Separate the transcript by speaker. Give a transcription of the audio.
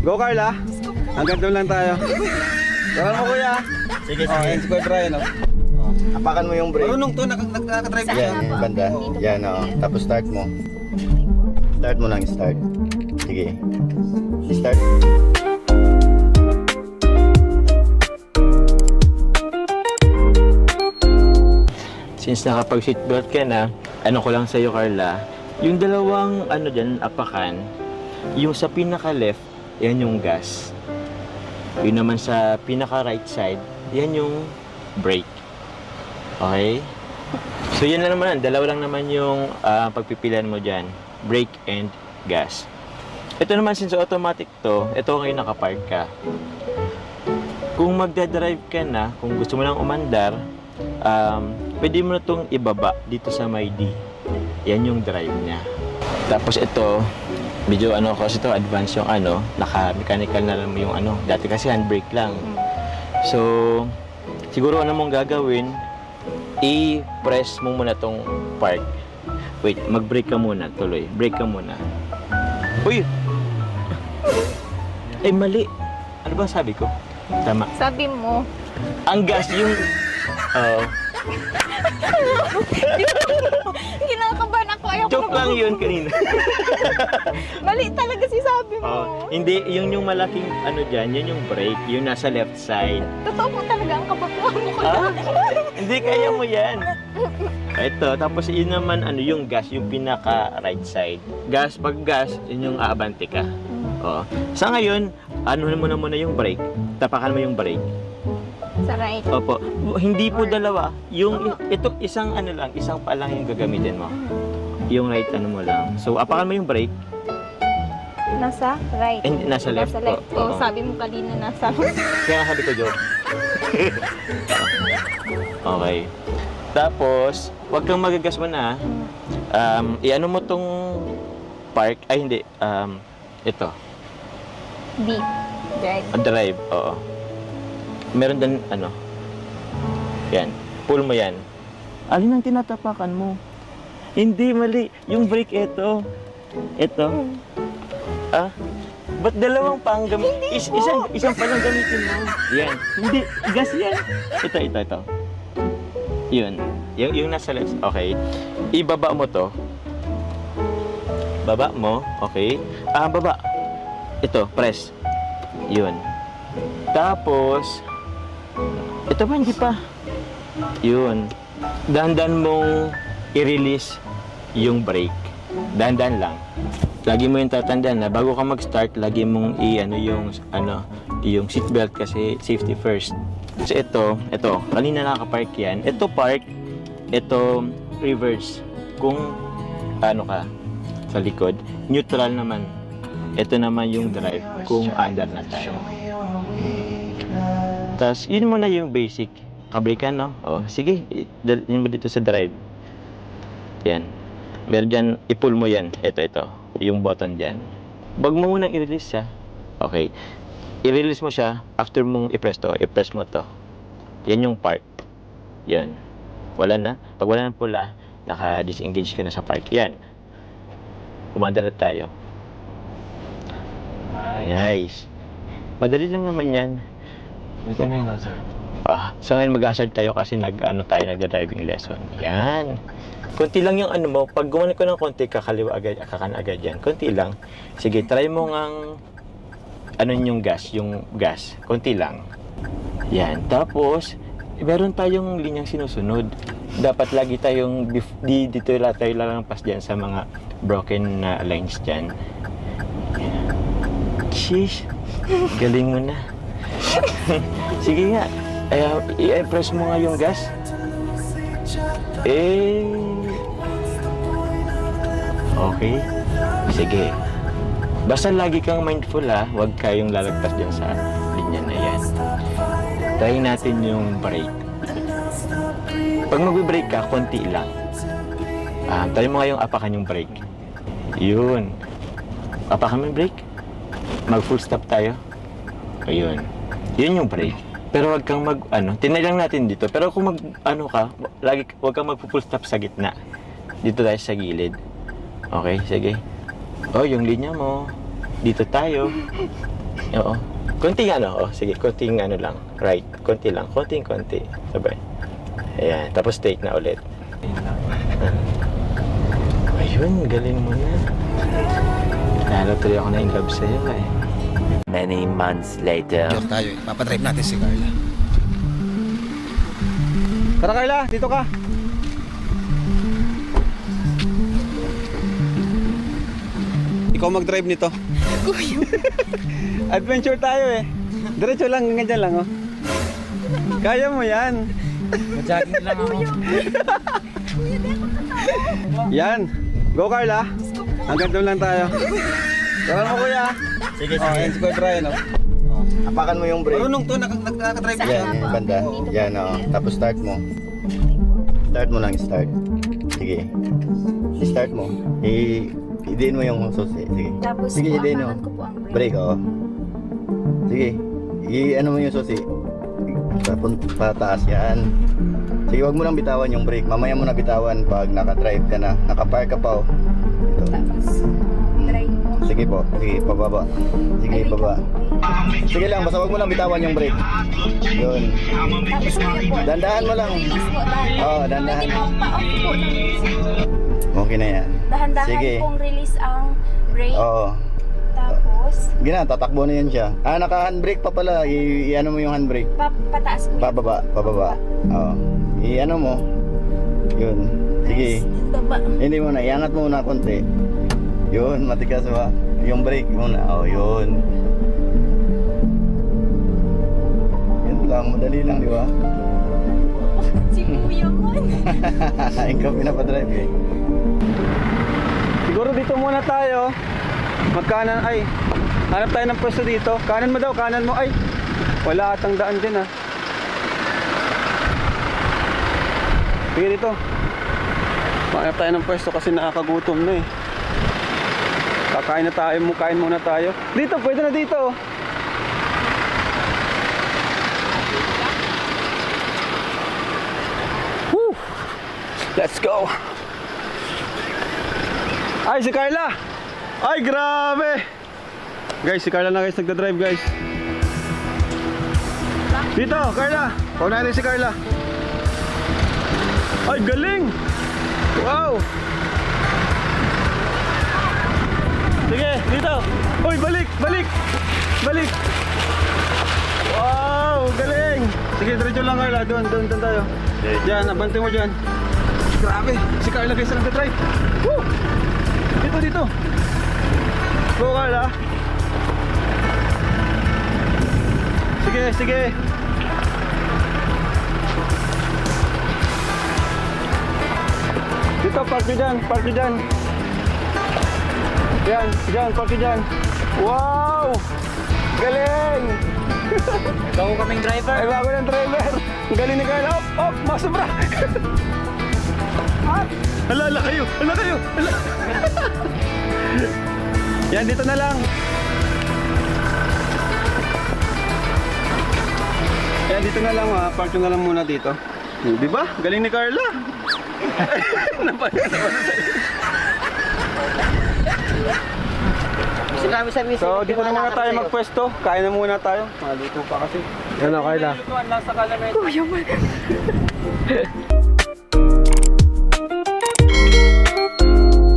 Speaker 1: Go Carla. Hanggang doon lang tayo. Tara mo kuya.
Speaker 2: Sige,
Speaker 1: Oh, yan si Kuya Brian oh.
Speaker 2: Apakan mo yung brake.
Speaker 1: Marunong to, nakaka-drive
Speaker 2: Yan,
Speaker 1: siya.
Speaker 2: yung banda. Yan, oh. Tapos start mo. Start mo lang, start. Sige. Start.
Speaker 3: Since nakapag-seatbelt ka na, ano ko lang sa'yo, Carla, yung dalawang ano dyan, apakan, yung sa pinaka-left, yan yung gas. Yung naman sa pinaka-right side, yan yung brake. Okay? So yan lang naman, dalawa lang naman yung pagpipilian mo dyan, brake and gas. Ito naman, since automatic to, ito ngayon nakapark ka. Kung magdadrive ka na, kung gusto mo lang umandar, pwede mo na itong ibaba dito sa may D. Yan yung drive niya. Tapos ito, medyo ano kasi ito, advance yung ano, naka-mechanical na lang yung ano. Dati kasi handbrake lang. So, siguro ano mong gagawin, i-press mo muna tong park. Wait, mag-brake ka muna, tuloy. Brake ka muna. Uy! Eh, mali. Ano ba sabi ko? Tama.
Speaker 4: Sabi mo.
Speaker 3: Ang gas yung... Oo.
Speaker 4: Kinakabahan ako. Ayaw
Speaker 3: Joke
Speaker 4: ko
Speaker 3: lang yun kanina.
Speaker 4: Mali talaga si sabi mo.
Speaker 3: Hindi, yung malaking ano dyan, yun yung brake, yung nasa left side.
Speaker 4: Totoo po talaga ang kabatuan mo ko.
Speaker 3: Ah? Hindi, kaya mo yan. Ito, tapos yun naman, ano, yung gas, yung pinaka right side. Gas, pag gas, yun yung aabante ka. Oo. Sa ngayon, ano mo na muna yung brake. Tapakan mo yung brake.
Speaker 4: Sa right.
Speaker 3: Opo. Hindi po dalawa. Yung, ito, isang ano lang, isang pa lang yung gagamitin mo. Yung right ano mo lang. So, apakan mo yung brake.
Speaker 4: Nasa right.
Speaker 3: Hindi, nasa left.
Speaker 4: Nasa left.
Speaker 3: Oo.
Speaker 4: Sabi mo kanina nasa...
Speaker 3: Kaya nga sabi ko, joke. Okay. Tapos, wag kang magagas mo na. I-ano mo tong park. Ay, hindi. Ito.
Speaker 4: D. Drive.
Speaker 3: Drive. Oo. Meron din, ano. Yan. Pull mo yan. Alin ang tinatapakan mo? Hindi, mali. Yung brake, ito. Ito. Ah? Ba't dalawang pang gamit? Isang pa lang gamitin mo. Yan. Hindi. Gas yan. Ito. Yun. Yung nasa left. Okay. Ibaba mo to. Baba mo. Okay. Baba. Ito. Press. Yun. Tapos, ito pa, hindi pa. Yun. Dahan-dahan mong i-release yung brake. Dahan-dahan lang. Lagi mo yung tatandaan na bago ka mag-start, lagi mong yung seatbelt kasi safety first. So ito, kanina nakapark yan. Ito park, ito reverse. Kung ano ka sa likod, neutral naman. Ito naman yung drive kung under na tayo. Tapos yun muna yung basic. Kabrikan, no? O, sige, dalhin mo dito sa drive. Yan. Meron dyan, i-pull mo yan. Ito. Yung button dyan. Wag mo munang i-release siya. Okay. I-release mo siya after mong i-press to. I-press mo to. Yan yung park. Yan. Wala na. Pag wala na pula, naka-disengage ka na sa park. Yan. Kumanda na tayo. Nice. Madali lang naman yan.
Speaker 1: Ito na yung laser.
Speaker 3: So ngayon mag-hazard tayo kasi nagda-driving lesson. Yan. Konti lang yung ano mo. Pag gumawa ko ng konti, kakaliwa agad, kakan agad yan. Konti lang. Sige, try mo ngang yung gas. Konti lang. Yan. Tapos, meron tayong linyang sinusunod. Dapat lagi tayong, dito tayo lalampas dyan sa mga broken na lines dyan. Sheesh. Galing mo na. Sige nga. I-press mo nga yung gas. Okay. Sige. Basta lagi kang mindful ha. Huwag kayong lalagpas dyan sa linya na yan. Try natin yung brake. Pag mag-brake ka, konti lang. Try mo nga yung apakan yung brake. Yun. Apakan mo yung brake. Mag-full stop tayo. Ayun. Yun yung brake. Pero wag kang tinay lang natin dito. Pero kung wag kang mag-full stop sa gitna. Dito tayo sa gilid. Okay, sige. Oh, yung linya mo. Dito tayo. Oo. Konting ano, oh, sige, konting ano lang. Right, konti lang, konting. Sabay. Ayan, tapos take na ulit. Ayun, galing mo na. Lalo tuloy ako na in love sa'yo eh. Many months later.
Speaker 1: Diyan tayo. Papadrive natin si Carla. Tara Carla, dito ka. Ikaw mag-drive nito. Adventure tayo eh. Diretso lang, ganyan lang oh. Kaya mo yan.
Speaker 5: Jogging lang ako.
Speaker 1: Yan. Go Carla. Hanggang doon lang tayo. Tara mo kuya.
Speaker 2: Sige,
Speaker 1: Oh, yan si Kuya Brian oh.
Speaker 2: Apakan mo yung brake.
Speaker 1: Marunong to, nakadrive siya.
Speaker 2: Yan, yung banda. Yan, oo. Tapos start mo. Start mo lang, start. Sige. I-start mo. I-diin mo yung susi. Sige.
Speaker 4: Tapos
Speaker 2: Sige, i-diin mo.
Speaker 4: hawakan ko po ang
Speaker 2: Brake, oo. Sige. I-ano mo yung susi. Pataas yan. Sige, wag mo lang bitawan yung brake. Mamaya mo na bitawan pag naka-drive ka na. Naka-park ka pa, oh. Ito.
Speaker 4: Tapos, drive po.
Speaker 2: Sige po. Sige, pababa. Sige, baba. Sige lang, basta wag mo lang bitawan yung brake. Yun.
Speaker 4: Tapos kuya po.
Speaker 2: Dandahan mo lang.
Speaker 4: Release po, dahan.
Speaker 2: Oo, dandahan.
Speaker 4: Pwede pong pa-off po ng
Speaker 2: Okay na yan.
Speaker 4: dahan-dahan
Speaker 2: Sige.
Speaker 4: pong release ang brake.
Speaker 2: Oo.
Speaker 4: Tapos,
Speaker 2: Gina, tatakbo na yan siya. Naka-handbrake pa pala. I-ano mo yung handbrake.
Speaker 4: pataas kuya.
Speaker 2: Pababa. Oo. I-ano mo. Yun. Sige.
Speaker 4: Baba.
Speaker 2: Hindi mo na. Iangat mo muna konti. Yun, matigas ba? Yung brake muna. Oh, yun. Yun lang. Madali lang, di ba?
Speaker 4: Si kuya man.
Speaker 2: Ikaw pinapadrive eh.
Speaker 1: Siguro dito muna tayo. Magkanan ay. Hanap tayo ng pwesto dito. Kanan mo daw, kanan mo ay. Wala atang daan din ah. Sige dito. Hanap tayo ng pwesto kasi nakakagutom na eh. Kakain na tayo, kain muna tayo. Dito, pwede na dito. Woo! Let's go. Ay, si Carla. Ay, grabe. Guys, si Carla na guys, nagda-drive guys. Dito, Carla. Paunahin rin si Carla. Ay, galing. Wow. Sige, dito. Uy, balik. Wow, galing. Sige, diretso lang Carla. Doon tayo. Diyan, abante mo dyan. Grabe, si Carla guys na nagda-drive. Woo! Dito. Go Carla. Sige. Dito, park nyo dyan. Yan, park nyo dyan. Wow! Galing!
Speaker 5: Bago kaming driver.
Speaker 1: Ay, bago ng driver. Ang galing ni Carla. Op, masubra. Hala kayo. Yan, dito na lang. Yan, dito na lang ha. Park nyo na lang muna dito. Di ba? Galing ni Carla. So, dito na muna tayo magpwesto. Kain na muna tayo. Maluto pa kasi. Yan o, Carla.
Speaker 5: Lutuan lang sa Calamity.